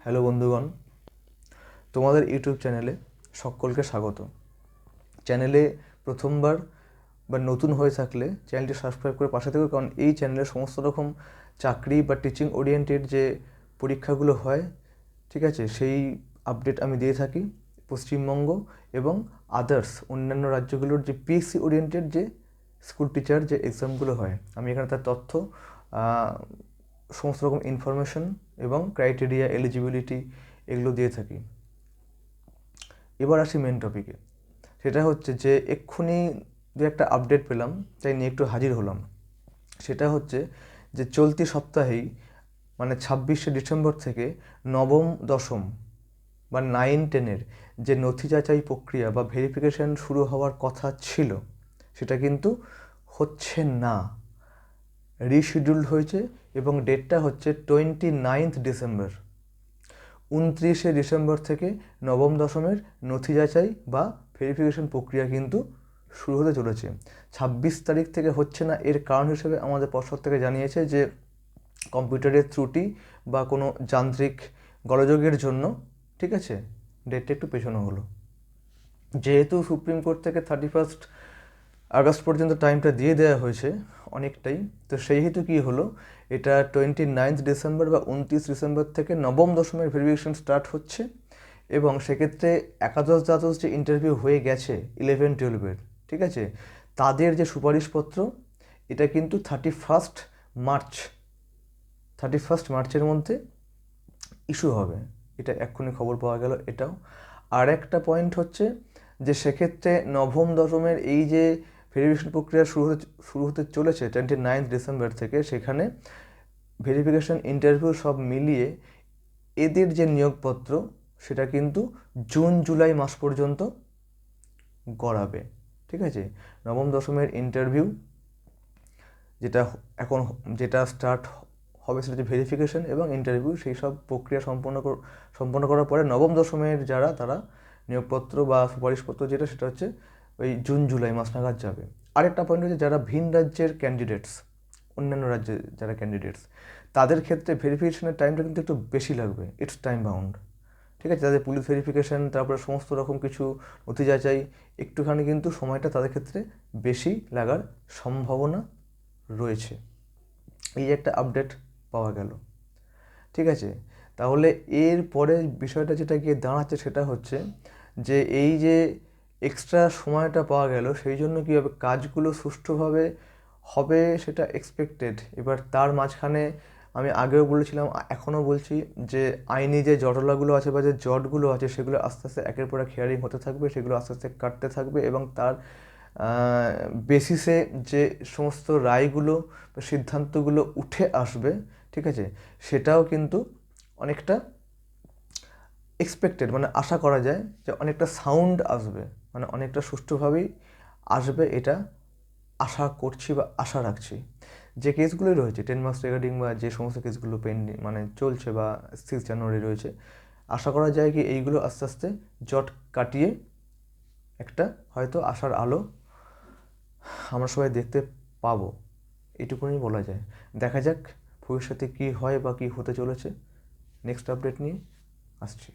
Hello বন্ধুগণ, তোমাদের YouTube চ্যানেলে সকলকে স্বাগত। চ্যানেলে প্রথমবার বা নতুন হয়ে থাকলে চ্যানেলটি সাবস্ক্রাইব করে পাশে থেকো, কারণ এই চ্যানেলে সমস্ত রকম চাকরি বা টিচিং ওরিয়েন্টেড যে পরীক্ষাগুলো হয়, ঠিক আছে, সেই আপডেট আমি দিয়ে থাকি। পশ্চিমবঙ্গ এবং আদার্স অন্যান্য রাজ্যগুলোর যে পিএসসি ওরিয়েন্টেড যে স্কুল টিচার যে এক্সামগুলো হয়, আমি এখানে তার তথ্য, সমস্ত রকম ইনফরমেশন এবং ক্রাইটেরিয়া, এলিজিবিলিটি এগুলো দিয়ে থাকি। এবার আসি মেন টপিকে। সেটা হচ্ছে যে এক্ষুনি দু একটা আপডেট পেলাম, তাই নিয়ে একটু হাজির হলাম। সেটা হচ্ছে যে চলতি সপ্তাহেই মানে 26শে ডিসেম্বর থেকে নবম দশম বা 9-10-এর যে নথি যাচাই প্রক্রিয়া বা ভেরিফিকেশান শুরু হওয়ার কথা ছিল, সেটা কিন্তু হচ্ছে না, রিশিডিউল্ড হয়েছে এবং ডেটটা হচ্ছে 29 ডিসেম্বর। 29শে ডিসেম্বর থেকে নবম দশমের নথি যাচাই বা ভেরিফিকেশন প্রক্রিয়া কিন্তু শুরু হতে চলেছে। 26 তারিখ থেকে হচ্ছে না, এর কারণ হিসেবে আমাদের পর্ষদ থেকে জানিয়েছে যে কম্পিউটারের ত্রুটি বা কোনো যান্ত্রিক গোলযোগের জন্য, ঠিক আছে, ডেটটা একটু পেছানো হলো। যেহেতু সুপ্রিম কোর্ট থেকে 31 আগস্ট পর্যন্ত টাইমটা দিয়ে দেওয়া হয়েছে অনেকটাই, তো সেই হেতু কী হলো, এটা 29 ডিসেম্বর বা 29 ডিসেম্বর থেকে নবম দশমের ভেরিফিকেশন স্টার্ট হচ্ছে। এবং সেক্ষেত্রে একাদশ দ্বাদশ যে ইন্টারভিউ হয়ে গেছে 11-12-এর, ঠিক আছে, তাদের যে সুপারিশপত্র, এটা কিন্তু 31 মার্চের মধ্যে ইস্যু হবে। এটা এক্ষুনি খবর পাওয়া গেল। এটাও আর একটা পয়েন্ট হচ্ছে যে সেক্ষেত্রে নবম দশমের এই যে ভেরিফিকেশন প্রক্রিয়া শুরু হতে চলেছে 29 ডিসেম্বর থেকে, সেখানে ভেরিফিকেশন, ইন্টারভিউ সব মিলিয়ে এদের যে নিয়োগপত্র সেটা কিন্তু জুন-জুলাই মাস পর্যন্ত গড়াবে, ঠিক আছে। নবম দশমের ইন্টারভিউ যেটা স্টার্ট হবে সেটা হচ্ছে ভেরিফিকেশন এবং ইন্টারভিউ, সেই সব প্রক্রিয়া সম্পন্ন করার পরে নবম দশমের যারা, তারা নিয়োগপত্র বা সুপারিশপত্র যেটা, সেটা হচ্ছে ওই জুন-জুলাই মাস নাগাদ যাবে। আরেকটা পয়েন্ট হচ্ছে যারা ভিন রাজ্যের ক্যান্ডিডেটস, অন্যান্য রাজ্যে যারা ক্যান্ডিডেটস, তাদের ক্ষেত্রে ভেরিফিকেশনের টাইমটা কিন্তু একটু বেশি লাগবে, ইটস টাইম বাউন্ড, ঠিক আছে। তাদের পুলিশ ভেরিফিকেশন, তারপরে সমস্ত রকম কিছু নথি যাচাই, একটুখানি কিন্তু সময়টা তাদের ক্ষেত্রে বেশি লাগার সম্ভাবনা রয়েছে। এই একটা আপডেট পাওয়া গেল, ঠিক আছে। তাহলে এর পরে বিষয়টা যেটা গিয়ে দাঁড়াচ্ছে সেটা হচ্ছে যে এই যে এক্সট্রা সময়টা পাওয়া গেল, সেই জন্য কীভাবে কাজগুলো সুষ্ঠুভাবে হবে সেটা এক্সপেক্টেড। এবার তার মাঝখানে আমি আগেও বলেছিলাম, এখনও বলছি, যে আইনি যে জটলাগুলো আছে বা যে জটগুলো আছে, সেগুলো আস্তে আস্তে একের পর এক হিয়ারিং হতে থাকবে, সেগুলো আস্তে আস্তে কাটতে থাকবে এবং তার বেসিসে যে সমস্ত রায়গুলো বা সিদ্ধান্তগুলো উঠে আসবে, ঠিক আছে, সেটাও কিন্তু অনেকটা এক্সপেক্টেড, মানে আশা করা যায় যে অনেকটা সাউন্ড আসবে, মানে অনেকটা সুষ্ঠুভাবেই আসবে, এটা আশা করছি বা আশা রাখছি। যে কেসগুলোই রয়েছে 10 মার্কস রেগার্ডিং বা যে সমস্ত কেসগুলো পেন্ডিং মানে চলছে বা 6 জানুয়ারি রয়েছে, আশা করা যায় কি এইগুলো আস্তে আস্তে জট কাটিয়ে একটা হয়তো আশার আলো আমরা সবাই দেখতে পাবো, এইটুকুনি বলা যায়। দেখা যাক ভবিষ্যতে কী হয় বা কী হতে চলেছে। নেক্সট আপডেট নিয়ে আসছি।